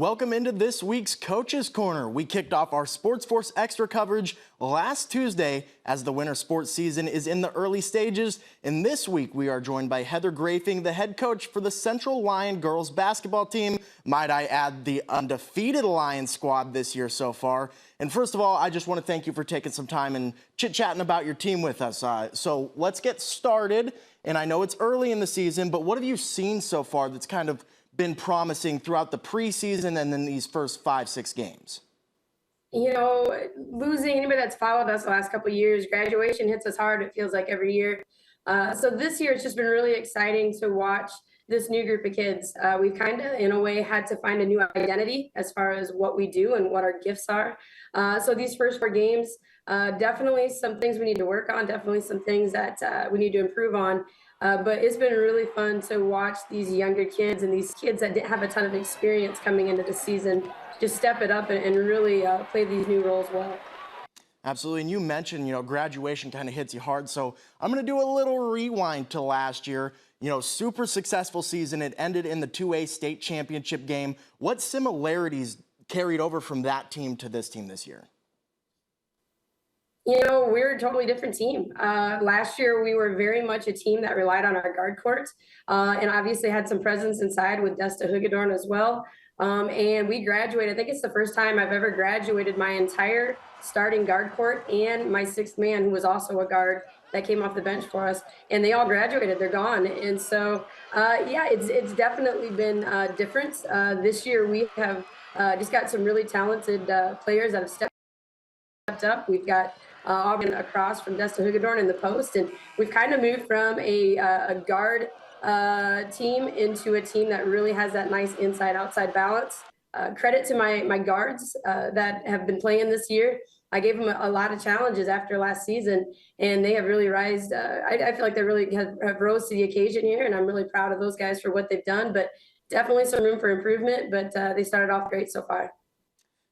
Welcome into this week's Coach's Corner. We kicked off our Sports Force Extra coverage last Tuesday as the winter sports season is in the early stages. And this week we are joined by Heather Grafing, the head coach for the Central Lyon girls basketball team. Might I add, the undefeated Lion squad this year so far. And first of all, I just want to thank you for taking some time and chit-chatting about your team with us. So let's get started. And I know it's early in the season, but what have you seen so far that's kind of been promising throughout the preseason and then these first 5-6 games? You know, losing anybody that's followed us the last couple of years, graduation hits us hard, it feels like every year. So this year it's just been really exciting to watch this new group of kids. We've kind of, in a way, had to find a new identity as far as what we do and what our gifts are. So these first 4 games, definitely some things we need to work on, definitely some things that we need to improve on. But it's been really fun to watch these younger kids and these kids that didn't have a ton of experience coming into the season just step it up and really play these new roles well. Absolutely. And you mentioned, graduation kind of hits you hard. So I'm going to do a little rewind to last year. Super successful season. It ended in the 2A state championship game. What similarities carried over from that team to this team this year? We're a totally different team. Last year, we were very much a team that relied on our guard court and obviously had some presence inside with Desta Hugedorn as well. And we graduated. I think it's the first time I've ever graduated my entire starting guard court and my 6th man, who was also a guard that came off the bench for us. And they all graduated. They're gone. And so, yeah, it's definitely been different. This year, we have just got some really talented players that have stepped up. We've got Auburn across from Desta Hugedorn in the post, and we've kind of moved from a guard team into a team that really has that nice inside-outside balance. Credit to my guards that have been playing this year. I gave them a lot of challenges after last season, and they have really rised. I feel like they really have rose to the occasion here, and I'm really proud of those guys for what they've done, but definitely some room for improvement, but they started off great so far.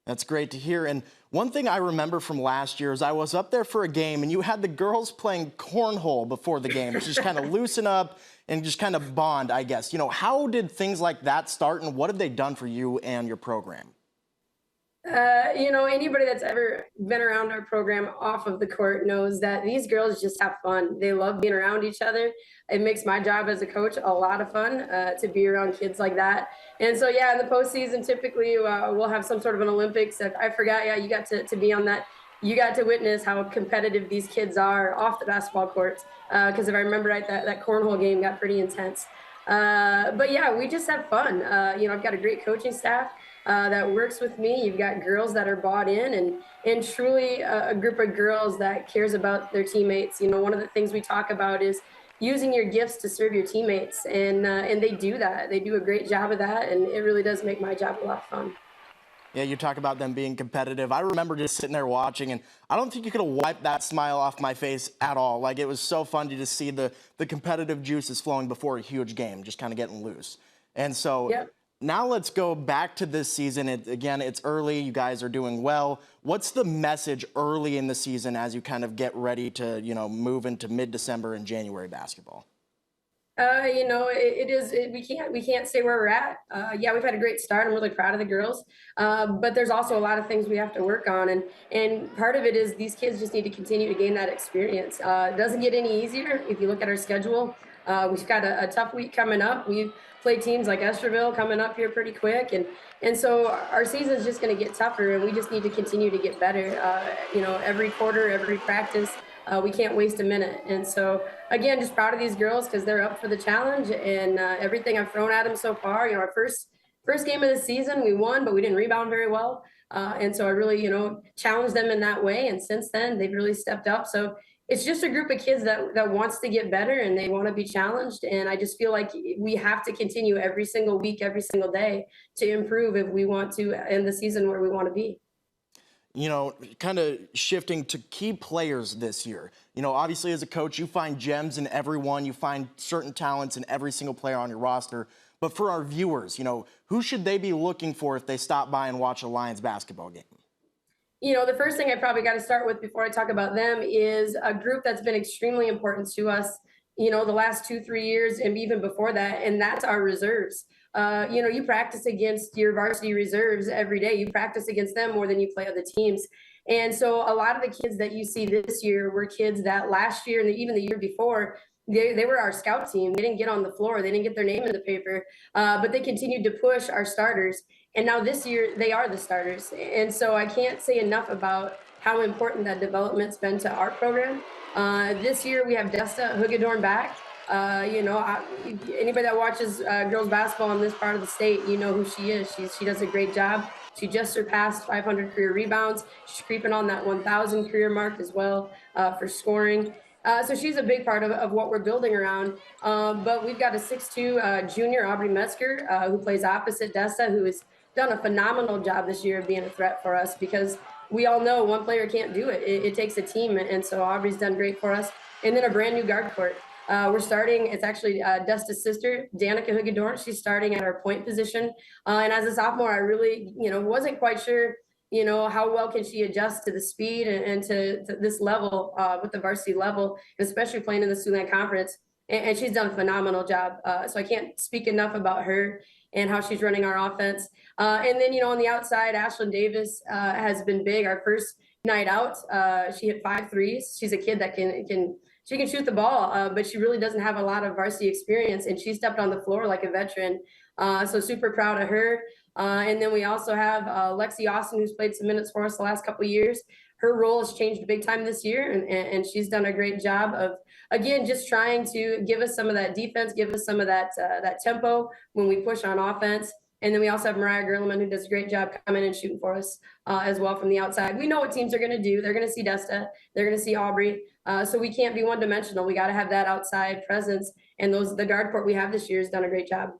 That's great to hear. And one thing I remember from last year is I was up there for a game and you had the girls playing cornhole before the game, to just kind of loosen up and just kind of bond, I guess. How did things like that start and what have they done for you and your program? Anybody that's ever been around our program off of the court knows that these girls just have fun. They love being around each other. It makes my job as a coach a lot of fun to be around kids like that. And so, yeah, in the postseason, typically we'll have some sort of an Olympics. I forgot, yeah, you got to be on that. You got to witness how competitive these kids are off the basketball courts. Because if I remember right, that cornhole game got pretty intense. But yeah, we just have fun. I've got a great coaching staff that works with me. You've got girls that are bought in and truly a group of girls that cares about their teammates. One of the things we talk about is using your gifts to serve your teammates, and they do that. They do a great job of that, and it really does make my job a lot of fun. Yeah, you talk about them being competitive. I remember just sitting there watching, and I don't think you could have wiped that smile off my face at all. Like, it was so fun to just see the competitive juices flowing before a huge game, just kind of getting loose. And so Yep. Now let's go back to this season. Again, it's early. You guys are doing well. What's the message early in the season as you kind of get ready to, move into mid-December and January basketball? We can't say where we're at. Yeah, we've had a great start. I'm really proud of the girls. But there's also a lot of things we have to work on. And part of it is these kids just need to continue to gain that experience. It doesn't get any easier. If you look at our schedule, we've got a tough week coming up. We've played teams like Esterville coming up here pretty quick. And so our season is just going to get tougher, and we just need to continue to get better. Every quarter, every practice, we can't waste a minute. And so, again, just proud of these girls because they're up for the challenge, and everything I've thrown at them so far. Our first game of the season, we won, but we didn't rebound very well. And so I really, challenged them in that way. And since then, they've really stepped up. So it's just a group of kids that wants to get better and they want to be challenged. And I just feel like we have to continue every single week, every single day to improve if we want to end the season where we want to be. Kind of shifting to key players this year. Obviously as a coach, you find gems in everyone. You find certain talents in every single player on your roster. But for our viewers, who should they be looking for if they stop by and watch a Lions basketball game? The first thing I probably got to start with before I talk about them is a group that's been extremely important to us, the last 2-3 years and even before that, and that's our reserves. you practice against your varsity reserves every day. You practice against them more than you play other teams. And so a lot of the kids that you see this year were kids that last year and even the year before, they were our scout team. They didn't get on the floor. They didn't get their name in the paper, but they continued to push our starters. And now this year, they are the starters. And so I can't say enough about how important that development's been to our program. This year, we have Desta Hugedorn back. Anybody that watches girls basketball in this part of the state, you know who she is. She does a great job. She just surpassed 500 career rebounds. She's creeping on that 1,000 career mark as well for scoring. So she's a big part of what we're building around. But we've got a 6'2" junior, Aubrey Metzger, who plays opposite Desta, who has done a phenomenal job this year of being a threat for us because we all know one player can't do it. It takes a team, and so Aubrey's done great for us. And then a brand new guard court. We're starting, it's actually Desta's sister, Danica Hugedorn. She's starting at our point position. And as a sophomore, I really, wasn't quite sure, how well can she adjust to the speed and to this level with the varsity level, especially playing in the Siouxland Conference. And she's done a phenomenal job. So I can't speak enough about her and how she's running our offense. And then, on the outside, Ashlyn Davis has been big. Our first night out, she hit 5 threes. She's a kid that she can shoot the ball, but she really doesn't have a lot of varsity experience, and she stepped on the floor like a veteran. So super proud of her. And then we also have Lexi Austin, who's played some minutes for us the last couple of years. Her role has changed big time this year, and she's done a great job of, again, just trying to give us some of that defense, give us some of that tempo when we push on offense. And then we also have Mariah Gerleman, who does a great job coming and shooting for us as well from the outside. We know what teams are going to do. They're going to see Desta. They're going to see Aubrey. So we can't be one-dimensional. We got to have that outside presence. And the guard court we have this year has done a great job.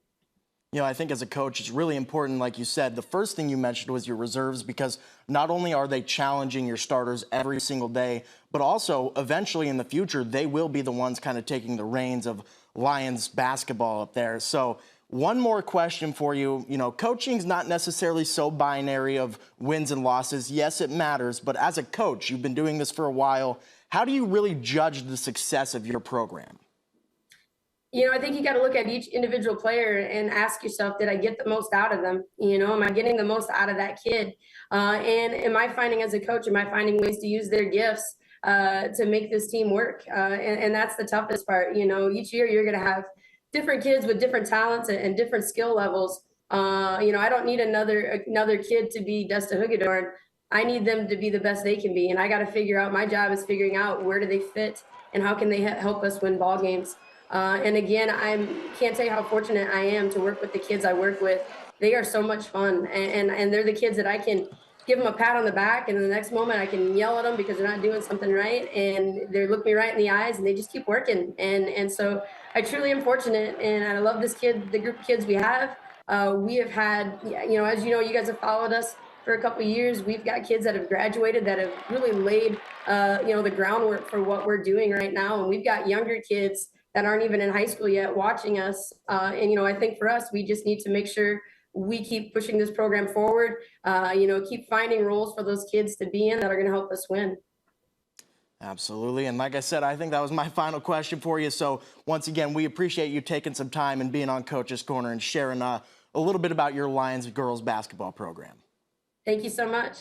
I think as a coach, it's really important, like you said, the first thing you mentioned was your reserves, because not only are they challenging your starters every single day, but also eventually in the future, they will be the ones kind of taking the reins of Lions basketball up there. So one more question for you. Coaching's not necessarily so binary of wins and losses. Yes, it matters, but as a coach, you've been doing this for a while. How do you really judge the success of your program? I think you got to look at each individual player and ask yourself, did I get the most out of them? Am I getting the most out of that kid? And am I finding, as a coach, am I finding ways to use their gifts to make this team work? And that's the toughest part. Each year you're going to have different kids with different talents and different skill levels. I don't need another kid to be Desta Hugedorn. I need them to be the best they can be. And I got to figure out, my job is figuring out where do they fit and how can they help us win ball games. And again, I can't tell you how fortunate I am to work with the kids I work with. They are so much fun, and they're the kids that I can give them a pat on the back, and in the next moment I can yell at them because they're not doing something right, and they look me right in the eyes, and they just keep working. And so I truly am fortunate, and I love this the group of kids we have. We have had, as you guys have followed us for a couple of years. We've got kids that have graduated that have really laid, the groundwork for what we're doing right now, and we've got younger kids that aren't even in high school yet watching us. And I think for us, we just need to make sure we keep pushing this program forward, keep finding roles for those kids to be in that are going to help us win. Absolutely. And like I said, I think that was my final question for you. So once again, we appreciate you taking some time and being on Coach's Corner and sharing a little bit about your Lions girls basketball program. Thank you so much.